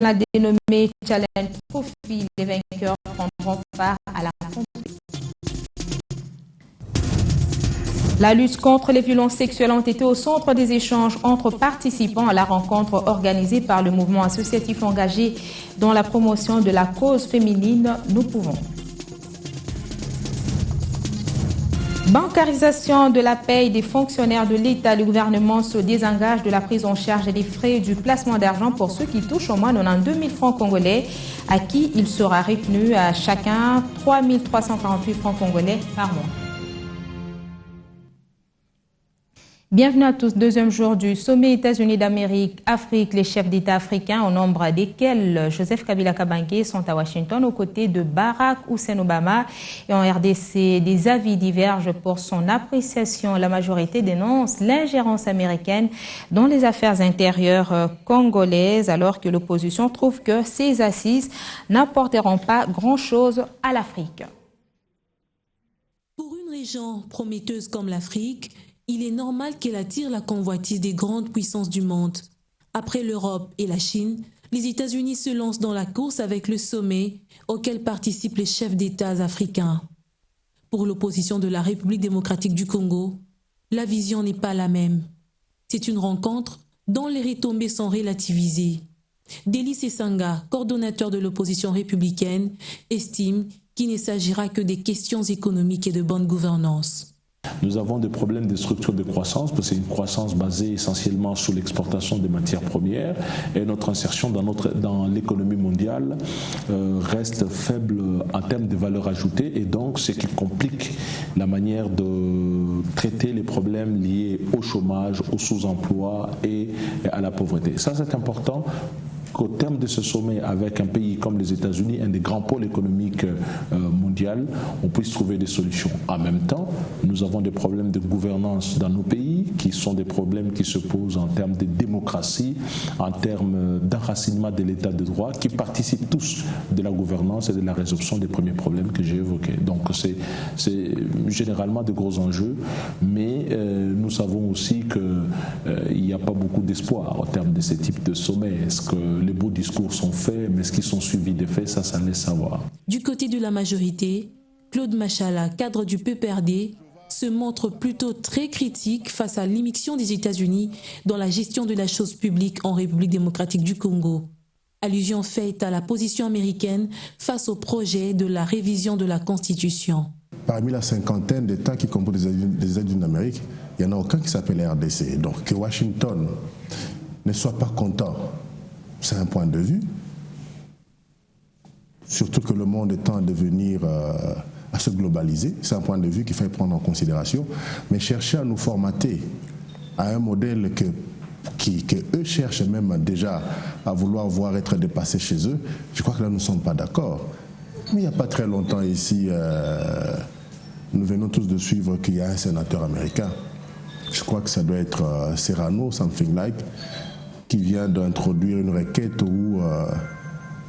la dénommée Challenge Trophy. Les vainqueurs prendront part à la compétition. La lutte contre les violences sexuelles ont été au centre des échanges entre participants à la rencontre organisée par le mouvement associatif engagé dans la promotion de la cause féminine Nous Pouvons. Bancarisation de la paye des fonctionnaires de l'État. Le gouvernement se désengage de la prise en charge des frais du placement d'argent pour ceux qui touchent au moins 92 000 francs congolais, à qui il sera retenu à chacun 3 348 francs congolais par mois. Bienvenue à tous. Deuxième jour du sommet États-Unis d'Amérique-Afrique. Les chefs d'État africains, au nombre desquels Joseph Kabila Kabange, sont à Washington aux côtés de Barack Hussein Obama. Et en RDC, des avis divergent pour son appréciation. La majorité dénonce l'ingérence américaine dans les affaires intérieures congolaises, alors que l'opposition trouve que ces assises n'apporteront pas grand-chose à l'Afrique. Pour une région prometteuse comme l'Afrique, il est normal qu'elle attire la convoitise des grandes puissances du monde. Après l'Europe et la Chine, les États-Unis se lancent dans la course avec le sommet auquel participent les chefs d'État africains. Pour l'opposition de la République démocratique du Congo, la vision n'est pas la même. C'est une rencontre dont les retombées sont relativisées. Délice Essanga, coordonnateur de l'opposition républicaine, estime qu'il ne s'agira que des questions économiques et de bonne gouvernance. Nous avons des problèmes de structure de croissance, parce que c'est une croissance basée essentiellement sur l'exportation des matières premières, et notre insertion dans l'économie mondiale reste faible en termes de valeur ajoutée, et donc ce qui complique la manière de traiter les problèmes liés au chômage, au sous-emploi et à la pauvreté. Ça, c'est important qu'au terme de ce sommet avec un pays comme les États-Unis, un des grands pôles économiques mondiaux, on puisse trouver des solutions. En même temps, nous avons des problèmes de gouvernance dans nos pays, qui sont des problèmes qui se posent en termes de démocratie, en termes d'enracinement de l'état de droit, qui participent tous de la gouvernance et de la résolution des premiers problèmes que j'ai évoqués. Donc c'est généralement de gros enjeux, mais nous savons aussi qu'il n'y a pas beaucoup d'espoir en termes de ce type de sommet. Est-ce que les beaux discours sont faits, mais est-ce qu'ils sont suivis des faits? Ça laisse savoir. Du côté de la majorité, Claude Machala, cadre du PPRD, se montre plutôt très critique face à l'immixtion des États-Unis dans la gestion de la chose publique en République démocratique du Congo. Allusion faite à la position américaine face au projet de la révision de la Constitution. Parmi la cinquantaine d'États qui composent les États-Unis d'Amérique, il n'y en a aucun qui s'appelle la RDC. Donc que Washington ne soit pas content, c'est un point de vue. Surtout que le monde est en devenir à se globaliser, c'est un point de vue qu'il faut prendre en considération. Mais chercher à nous formater à un modèle que eux cherchent même déjà à vouloir voir être dépassés chez eux, je crois que là nous ne sommes pas d'accord. Il n'y a pas très longtemps ici, nous venons tous de suivre qu'il y a un sénateur américain, je crois que ça doit être Serrano, something like, qui vient d'introduire une requête où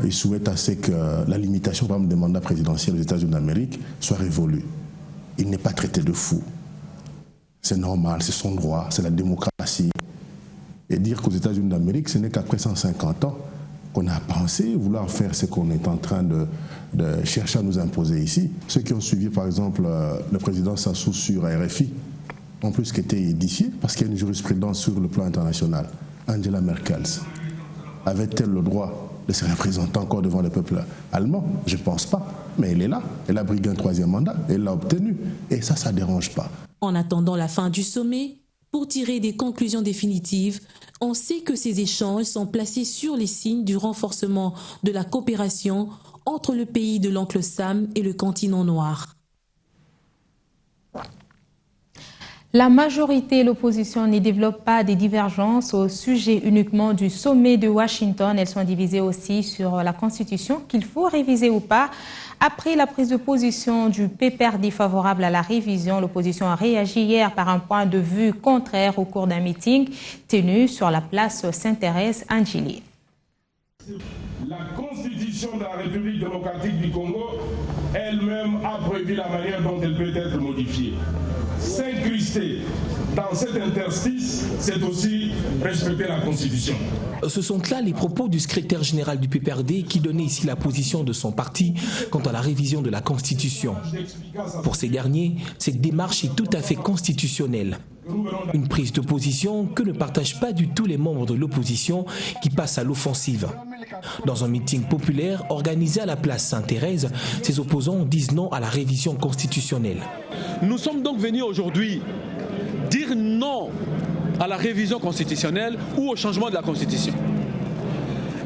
il souhaite assez que la limitation des mandats présidentiels aux États-Unis d'Amérique soit révolue. Il n'est pas traité de fou. C'est normal, c'est son droit, c'est la démocratie. Et dire qu'aux États-Unis d'Amérique, ce n'est qu'après 150 ans qu'on a pensé vouloir faire ce qu'on est en train de chercher à nous imposer ici. Ceux qui ont suivi par exemple le président Sassou sur RFI ont plus qu'été édifiés parce qu'il y a une jurisprudence sur le plan international. Angela Merkel avait-elle le droit de se représenter encore devant le peuple allemand? Je ne pense pas, mais elle est là. Elle a brigué un troisième mandat, elle l'a obtenu. Et ça ne dérange pas. En attendant la fin du sommet, pour tirer des conclusions définitives, on sait que ces échanges sont placés sur les signes du renforcement de la coopération entre le pays de l'oncle Sam et le continent noir. La majorité et l'opposition ne développent pas des divergences au sujet uniquement du sommet de Washington. Elles sont divisées aussi sur la Constitution, qu'il faut réviser ou pas. Après la prise de position du PPRD favorable à la révision, l'opposition a réagi hier par un point de vue contraire au cours d'un meeting tenu sur la place Sainte-Thérèse à Njili. La Constitution de la République démocratique du Congo elle-même a prévu la manière dont elle peut être modifiée. S'incruster dans cet interstice, c'est aussi respecter la Constitution. Ce sont là les propos du secrétaire général du PPRD qui donnait ici la position de son parti quant à la révision de la Constitution. Pour ces derniers, cette démarche est tout à fait constitutionnelle. Une prise de position que ne partagent pas du tout les membres de l'opposition qui passent à l'offensive. Dans un meeting populaire organisé à la place Sainte-Thérèse, ses opposants disent non à la révision constitutionnelle. Nous sommes donc venus aujourd'hui dire non à la révision constitutionnelle ou au changement de la Constitution.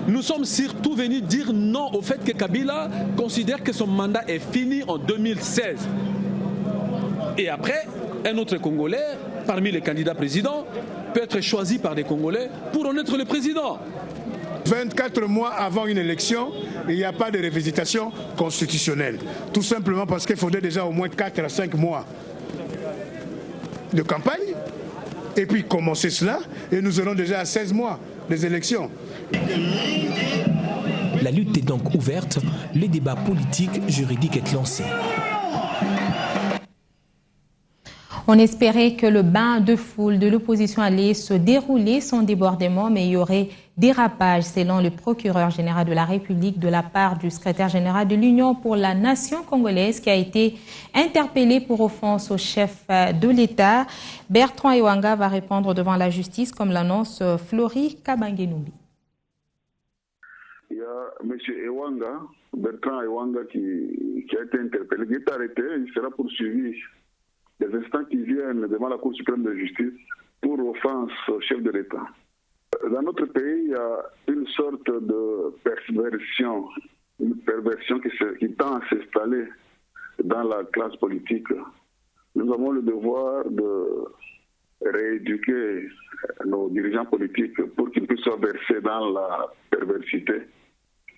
Nous sommes surtout venus dire non au fait que Kabila considère que son mandat est fini en 2016. Et après, un autre Congolais, parmi les candidats présidents, peut être choisi par des Congolais pour en être le président. 24 mois avant une élection, il n'y a pas de révisitation constitutionnelle. Tout simplement parce qu'il faudrait déjà au moins 4 à 5 mois de campagne, et puis commencer cela, et nous aurons déjà à 16 mois des élections. La lutte est donc ouverte, les débats politiques, juridiques est lancé. On espérait que le bain de foule de l'opposition allait se dérouler sans débordement, mais il y aurait dérapage, selon le procureur général de la République, de la part du secrétaire général de l'Union pour la nation congolaise qui a été interpellé pour offense au chef de l'État. Bertrand Ewanga va répondre devant la justice, comme l'annonce Florie Kabangenoubi. Il y a M. Ewanga, Bertrand Ewanga, qui a été interpellé, qui est arrêté, il sera poursuivi des instants qui viennent devant la Cour suprême de justice pour offense au chef de l'État. Dans notre pays, il y a une sorte de perversion, qui tend à s'installer dans la classe politique. Nous avons le devoir de rééduquer nos dirigeants politiques pour qu'ils puissent se verser dans la perversité.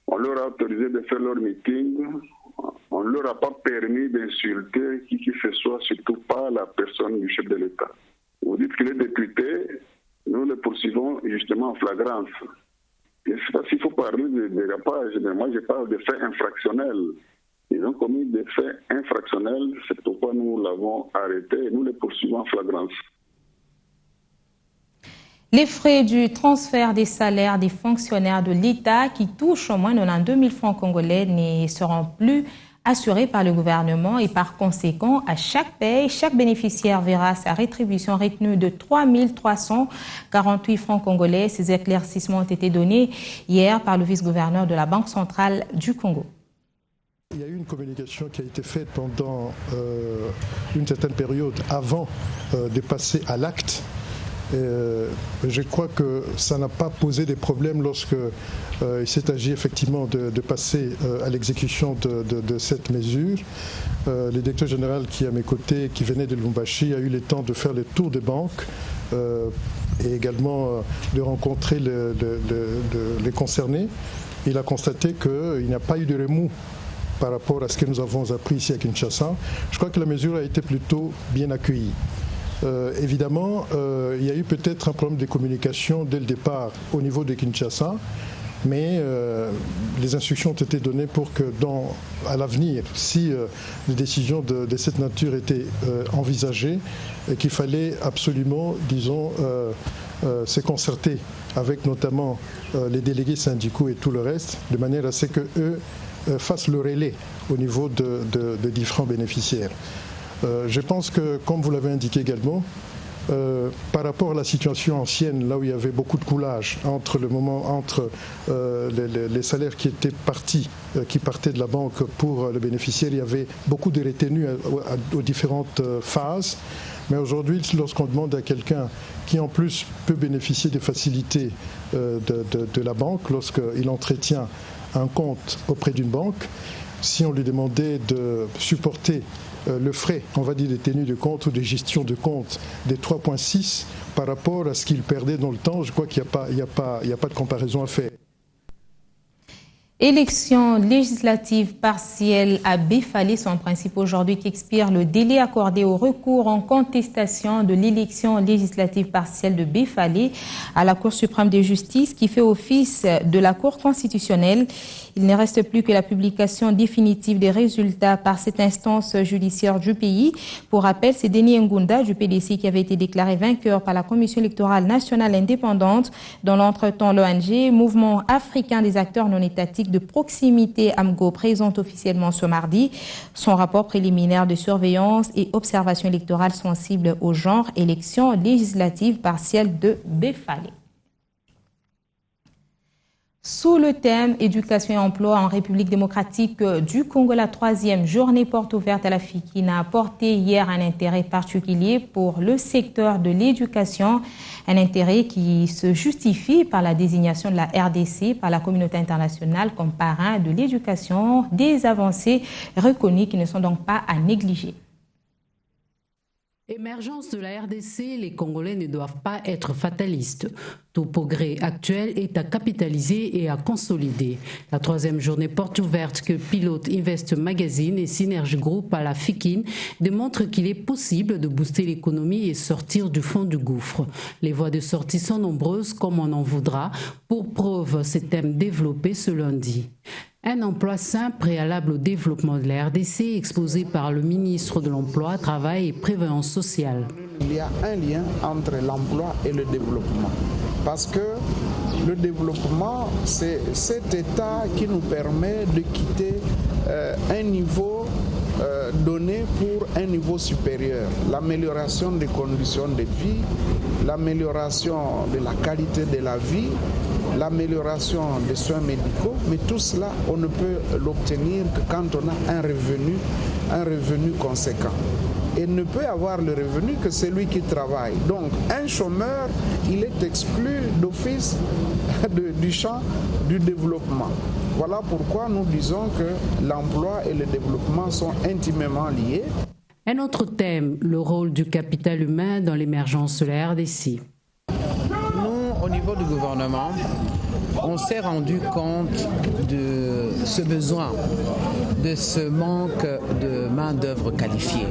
On leur a autorisé de faire leur meeting. On ne leur a pas permis d'insulter qui que ce soit, surtout pas la personne du chef de l'État. Vous dites qu'il est député, nous le poursuivons justement en flagrance. Je ne sais pas s'il faut parler de dérapage, mais moi je parle de faits infractionnels. Ils ont commis des faits infractionnels, c'est pourquoi nous l'avons arrêté et nous le poursuivons en flagrance. Les frais du transfert des salaires des fonctionnaires de l'État qui touchent au moins 92 000 francs congolais ne seront plus assurés par le gouvernement et par conséquent, à chaque paye, chaque bénéficiaire verra sa rétribution retenue de 3 348 francs congolais. Ces éclaircissements ont été donnés hier par le vice-gouverneur de la Banque centrale du Congo. Il y a eu une communication qui a été faite pendant une certaine période avant de passer à l'acte. Je crois que ça n'a pas posé des problèmes lorsque il s'est agi effectivement de passer à l'exécution de cette mesure. Le directeur général qui est à mes côtés, qui venait de Lubumbashi, a eu le temps de faire le tour des banques et également de rencontrer les concernés. Il a constaté qu'il n'y a pas eu de remous par rapport à ce que nous avons appris ici à Kinshasa. Je crois que la mesure a été plutôt bien accueillie. Évidemment, il y a eu peut-être un problème de communication dès le départ au niveau de Kinshasa, mais les instructions ont été données pour que à l'avenir, si les décisions de cette nature étaient envisagées, qu'il fallait absolument, disons, se concerter avec notamment les délégués syndicaux et tout le reste, de manière à ce qu'eux fassent le relais au niveau de différents bénéficiaires. Je pense que, comme vous l'avez indiqué également, par rapport à la situation ancienne, là où il y avait beaucoup de coulage entre les salaires qui étaient partis, qui partaient de la banque pour le bénéficiaire, il y avait beaucoup de retenues aux différentes phases. Mais aujourd'hui, lorsqu'on demande à quelqu'un qui en plus peut bénéficier des facilités de la banque, lorsqu'il entretient un compte auprès d'une banque, si on lui demandait de supporter le frais, on va dire, des tenues de compte ou des gestions de compte des 3,6 par rapport à ce qu'il perdait dans le temps, je crois qu'il n'y a pas de comparaison à faire. Élection législative partielle à Befale, son principe aujourd'hui qui expire le délai accordé au recours en contestation de l'élection législative partielle de Befale à la Cour suprême de justice qui fait office de la Cour constitutionnelle. Il ne reste plus que la publication définitive des résultats par cette instance judiciaire du pays. Pour rappel, c'est Denis Ngunda du PDC qui avait été déclaré vainqueur par la Commission électorale nationale indépendante. Dans l'entretemps, l'ONG, Mouvement africain des acteurs non étatiques de proximité AMGO, présente officiellement ce mardi son rapport préliminaire de surveillance et observation électorale sensible au genre, élection législative partielle de Befale. Sous le thème éducation et emploi en République démocratique du Congo, la 3e journée porte ouverte à la FIKIN a apporté hier un intérêt particulier pour le secteur de l'éducation, un intérêt qui se justifie par la désignation de la RDC par la communauté internationale comme parrain de l'éducation, des avancées reconnues qui ne sont donc pas à négliger. Émergence de la RDC, les Congolais ne doivent pas être fatalistes. Tout progrès actuel est à capitaliser et à consolider. La 3e journée porte ouverte que Pilote Invest Magazine et Synergie Group à la FIKIN démontrent qu'il est possible de booster l'économie et sortir du fond du gouffre. Les voies de sortie sont nombreuses comme on en voudra. Pour preuve, ces thèmes développés ce lundi. Un emploi sain préalable au développement de la RDC exposé par le ministre de l'Emploi, Travail et Prévoyance sociale. Il y a un lien entre l'emploi et le développement. Parce que le développement, c'est cet état qui nous permet de quitter un niveau donné pour un niveau supérieur. L'amélioration des conditions de vie, l'amélioration de la qualité de la vie, l'amélioration des soins médicaux, mais tout cela, on ne peut l'obtenir que quand on a un revenu conséquent. Et ne peut avoir le revenu que celui qui travaille. Donc, un chômeur, il est exclu d'office du champ du développement. Voilà pourquoi nous disons que l'emploi et le développement sont intimement liés. Un autre thème, le rôle du capital humain dans l'émergence de la RDC. Nous, au niveau du gouvernement, on s'est rendu compte de ce besoin, de ce manque de main-d'œuvre qualifiée.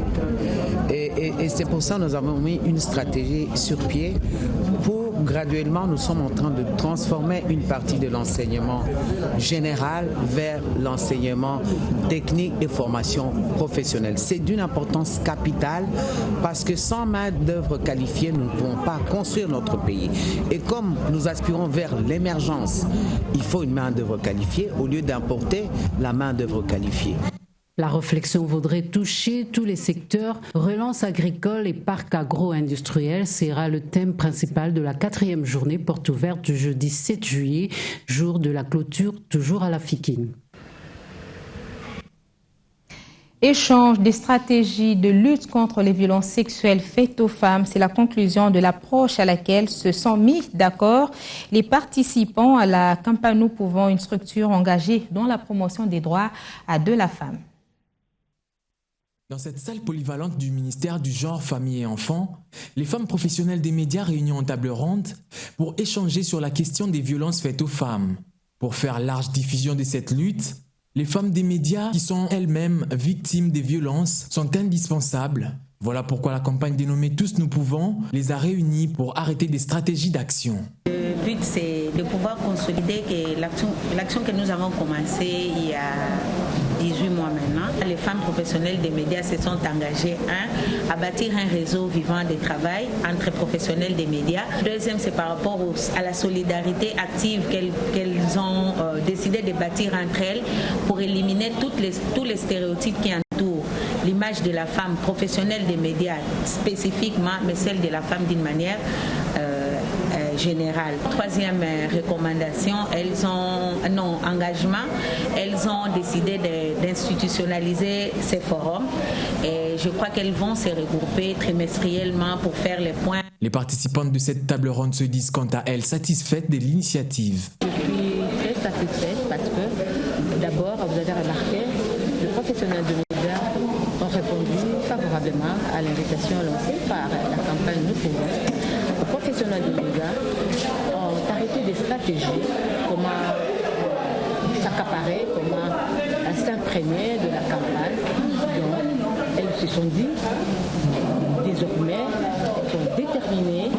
Et c'est pour ça que nous avons mis une stratégie sur pied pour graduellement, nous sommes en train de transformer une partie de l'enseignement général vers l'enseignement technique et formation professionnelle. C'est d'une importance capitale parce que sans main-d'œuvre qualifiée, nous ne pouvons pas construire notre pays. Et comme nous aspirons vers l'émergence, il faut une main-d'œuvre qualifiée au lieu d'importer la main-d'œuvre qualifiée. La réflexion voudrait toucher tous les secteurs. Relance agricole et parc agro-industriel sera le thème principal de la 4e journée porte ouverte du jeudi 7 juillet, jour de la clôture, toujours à la FIKIN. Échange des stratégies de lutte contre les violences sexuelles faites aux femmes, c'est la conclusion de l'approche à laquelle se sont mis d'accord les participants à la campagne Nous Pouvons, une structure engagée dans la promotion des droits de la femme. Dans cette salle polyvalente du ministère du Genre, Famille et Enfants, les femmes professionnelles des médias réunies en table ronde pour échanger sur la question des violences faites aux femmes. Pour faire large diffusion de cette lutte, les femmes des médias qui sont elles-mêmes victimes des violences sont indispensables. Voilà pourquoi la campagne dénommée Tous Nous Pouvons les a réunies pour arrêter des stratégies d'action. Le but, c'est de pouvoir consolider que l'action que nous avons commencée il y a 18 mois maintenant. Les femmes professionnelles des médias se sont engagées, à bâtir un réseau vivant de travail entre professionnels des médias. Deuxième, c'est par rapport à la solidarité active qu'elles ont décidé de bâtir entre elles pour éliminer tous les stéréotypes qui entourent l'image de la femme professionnelle des médias spécifiquement, mais celle de la femme d'une manière générale. Troisième recommandation, engagement, elles ont décidé d'institutionnaliser ces forums et je crois qu'elles vont se regrouper trimestriellement pour faire les points. Les participantes de cette table ronde se disent quant à elles satisfaites de l'initiative. Je suis très satisfaite parce que d'abord, vous avez remarqué, les professionnels de médias ont répondu favorablement à l'invitation lancée par la campagne Nous Pouvons. Les professionnels de médias ont arrêté des stratégies, comment s'accaparer, comment s'imprégner de la campagne. Donc, elles se sont dit, désormais, elles sont déterminées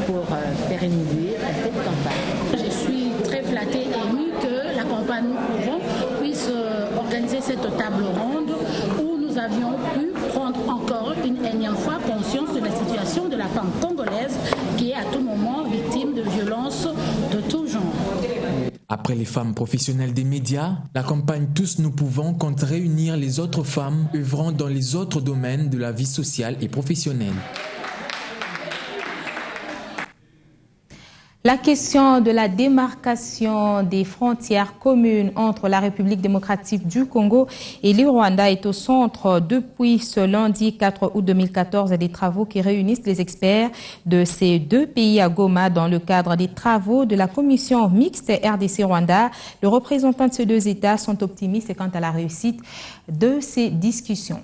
pour pérenniser cette campagne. Je suis très flattée et émue que la campagne Nous Pouvons puisse organiser cette table ronde où nous avions pu prendre encore une énième fois conscience de la situation de la femme congolaise qui est à tout moment victime de violences de tout genre. Après les femmes professionnelles des médias, la campagne Tous Nous Pouvons compte réunir les autres femmes œuvrant dans les autres domaines de la vie sociale et professionnelle. La question de la démarcation des frontières communes entre la République démocratique du Congo et le Rwanda est au centre depuis ce lundi 4 août 2014 des travaux qui réunissent les experts de ces deux pays à Goma dans le cadre des travaux de la commission mixte RDC-Rwanda. Les représentants de ces deux États sont optimistes quant à la réussite de ces discussions.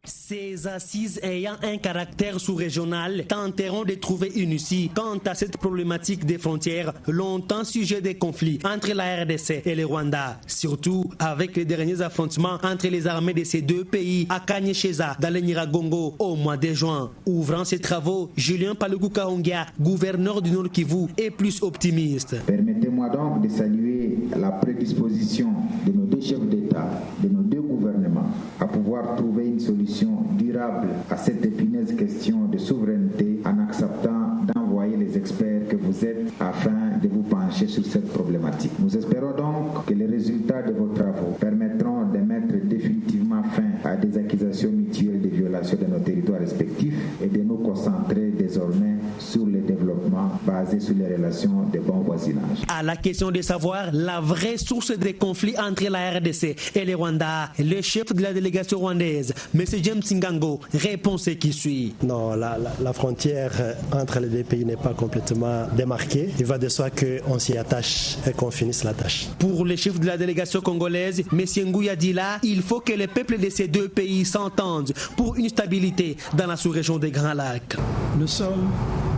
Ces assises ayant un caractère sous-régional tenteront de trouver une issue quant à cette problématique des frontières, longtemps sujet des conflits entre la RDC et le Rwanda, surtout avec les derniers affrontements entre les armées de ces deux pays à Kanyesheza dans le Nyiragongo au mois de juin. Ouvrant ces travaux, Julien Paluku Kahongia, gouverneur du Nord Kivu, est plus optimiste. Permettez-moi donc de saluer la prédisposition de nos deux chefs d'État, de nos deux gouvernements, à pouvoir trouver une solution durable à cette épineuse question de souveraineté en acceptant d'envoyer les experts que vous êtes afin de vous pencher sur cette problématique. Nous espérons donc que les résultats de vos travaux permettront de mettre définitivement fin à des accusations mutuelles de violation de nos territoires respectifs et de nous concentrer désormais sur le développement basé sur les relations de bon voisinage. À la question de savoir la vraie source des conflits entre la RDC et le Rwanda, le chef de la délégation rwandaise, M. James Ngango, répond ce qui suit. Non, la frontière entre les deux pays n'est pas complètement démarquée. Il va de soi qu'on s'y attache et qu'on finisse la tâche. Pour le chef de la délégation congolaise, M. Nguya Dila, il faut que les peuples de ces deux pays s'entendent pour une stabilité dans la sous-région des Grands Lacs. Nous sommes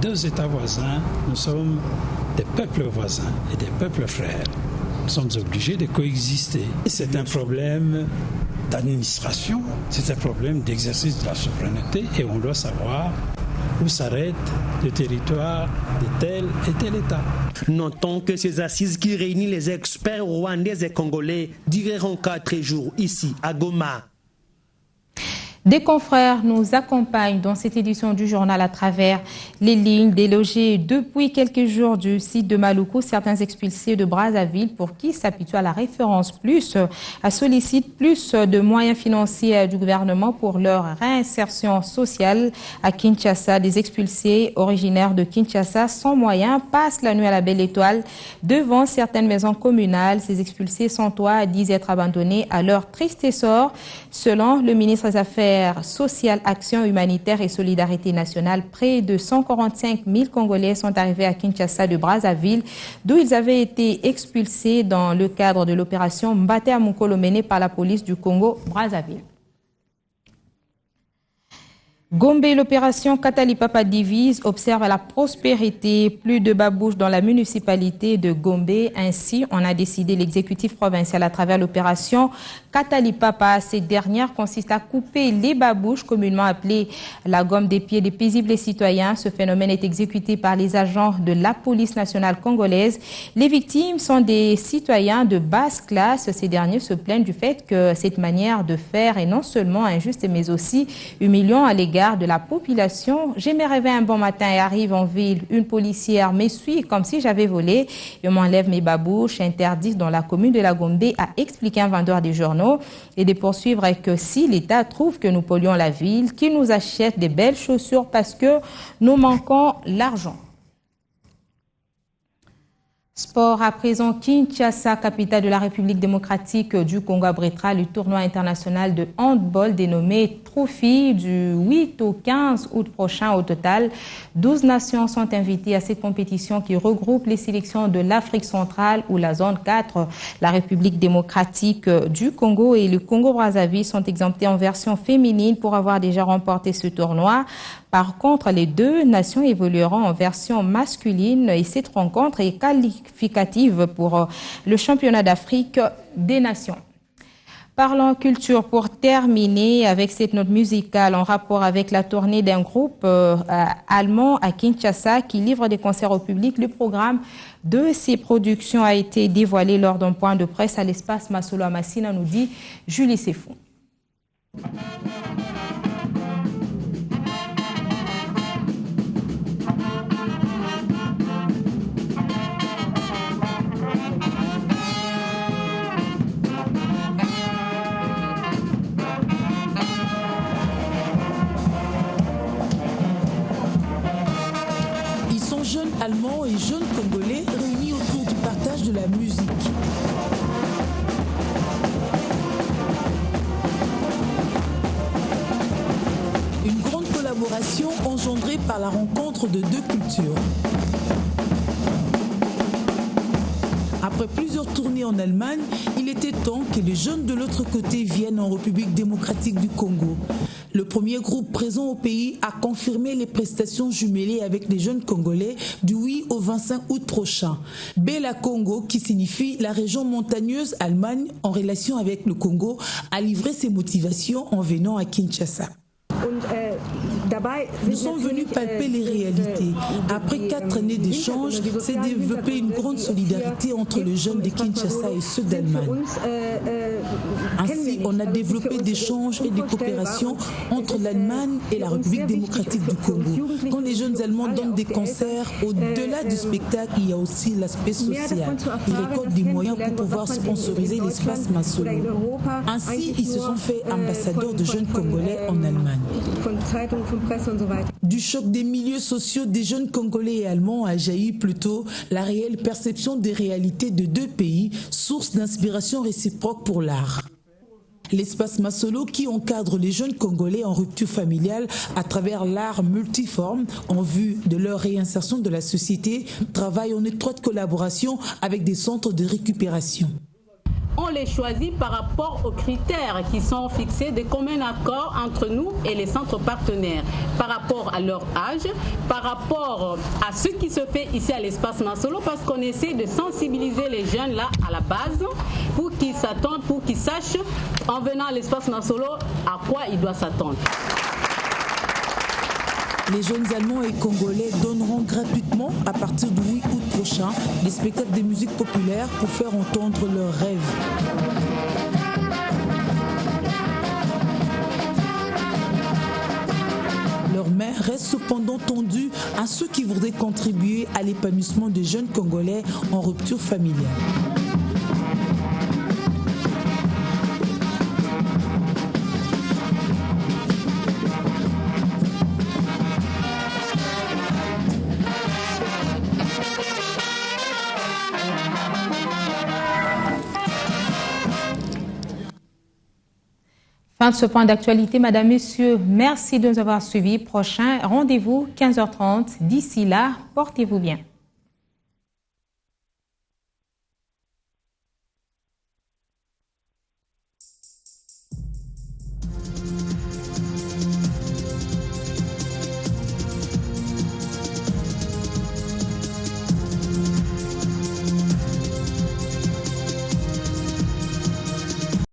deux États voisins, nous sommes des peuples voisins et des peuples frères. Nous sommes obligés de coexister. C'est un problème d'administration, c'est un problème d'exercice de la souveraineté et on doit savoir où s'arrête le territoire de tel et tel État. Notons que ces assises qui réunissent les experts rwandais et congolais dureront 4 jours ici à Goma. Des confrères nous accompagnent dans cette édition du journal à travers les lignes délogées depuis quelques jours du site de Maluku. Certains expulsés de Brazzaville pour qui s'habituent à la référence plus, sollicitent plus de moyens financiers du gouvernement pour leur réinsertion sociale à Kinshasa. Des expulsés originaires de Kinshasa sans moyens passent la nuit à la Belle Étoile devant certaines maisons communales. Ces expulsés sans toit disent être abandonnés à leur triste sort. Selon le ministre des Affaires sociales, Action humanitaire et solidarité nationale, près de 145 000 Congolais sont arrivés à Kinshasa de Brazzaville, d'où ils avaient été expulsés dans le cadre de l'opération Mbate Mukolo menée par la police du Congo-Brazzaville. Gombe, l'opération Katalipapa divise, observe la prospérité. Plus de babouches dans la municipalité de Gombe. Ainsi, on a décidé l'exécutif provincial à travers l'opération Katalipapa. Cette dernière consiste à couper les babouches, communément appelées la gomme des pieds des paisibles citoyens. Ce phénomène est exécuté par les agents de la police nationale congolaise. Les victimes sont des citoyens de basse classe. Ces derniers se plaignent du fait que cette manière de faire est non seulement injuste, mais aussi humiliant à l'égard de la population. Je me réveille un bon matin et arrive en ville. Une policière me suit comme si j'avais volé. Je m'enlève mes babouches interdites dans la commune de la Gombe, a expliqué un vendeur des journaux, et de poursuivre que si l'État trouve que nous polluons la ville, qu'il nous achète des belles chaussures parce que nous manquons l'argent. Sport à présent, Kinshasa, capitale de la République démocratique du Congo, abritera le tournoi international de handball dénommé Trophy du 8 au 15 août prochain. Au total, 12 nations sont invitées à cette compétition qui regroupe les sélections de l'Afrique centrale ou la zone 4. La République démocratique du Congo et le Congo-Brazzaville sont exemptés en version féminine pour avoir déjà remporté ce tournoi. Par contre, les deux nations évolueront en version masculine et cette rencontre est qualificative pour le championnat d'Afrique des nations. Parlons culture pour terminer avec cette note musicale en rapport avec la tournée d'un groupe allemand à Kinshasa qui livre des concerts au public. Le programme de ces productions a été dévoilé lors d'un point de presse à l'espace Masolo Amassina, nous dit Julie Sefou. Jeunes Allemands et jeunes Congolais réunis autour du partage de la musique. Une grande collaboration engendrée par la rencontre de deux cultures. Après plusieurs tournées en Allemagne, il était temps que les jeunes de l'autre côté viennent en République démocratique du Congo. Le premier groupe présent au pays a confirmé les prestations jumelées avec les jeunes Congolais du 8 au 25 août prochain. Bela Congo, qui signifie la région montagneuse Allemagne en relation avec le Congo, a livré ses motivations en venant à Kinshasa. Nous sommes venus palper les réalités. Après 4 années d'échanges, s'est développée une grande solidarité entre les jeunes de Kinshasa et ceux d'Allemagne. Ainsi, on a développé des échanges et des coopérations entre l'Allemagne et la République démocratique du Congo. Quand les jeunes Allemands donnent des concerts, au-delà du spectacle, il y a aussi l'aspect social. Ils récoltent des moyens pour pouvoir sponsoriser l'espace Masolo. Ainsi, ils se sont fait ambassadeurs de jeunes Congolais en Allemagne. Du choc des milieux sociaux des jeunes Congolais et Allemands a jailli plutôt la réelle perception des réalités de deux pays, source d'inspiration réciproque pour l'art. L'espace Masolo, qui encadre les jeunes Congolais en rupture familiale à travers l'art multiforme en vue de leur réinsertion de la société, travaille en étroite collaboration avec des centres de récupération. On les choisit par rapport aux critères qui sont fixés de commun accord entre nous et les centres partenaires, par rapport à leur âge, par rapport à ce qui se fait ici à l'espace Masolo, parce qu'on essaie de sensibiliser les jeunes là à la base pour qu'ils s'attendent, pour qu'ils sachent en venant à l'espace Masolo à quoi ils doivent s'attendre. Les jeunes Allemands et Congolais donneront gratuitement, à partir du 8 août prochain, des spectacles de musique populaire pour faire entendre leurs rêves. Leurs mains restent cependant tendues à ceux qui voudraient contribuer à l'épanouissement des jeunes Congolais en rupture familiale. Fin de ce point d'actualité, Madame, Messieurs, merci de nous avoir suivis. Prochain rendez-vous 15h30. D'ici là, portez-vous bien.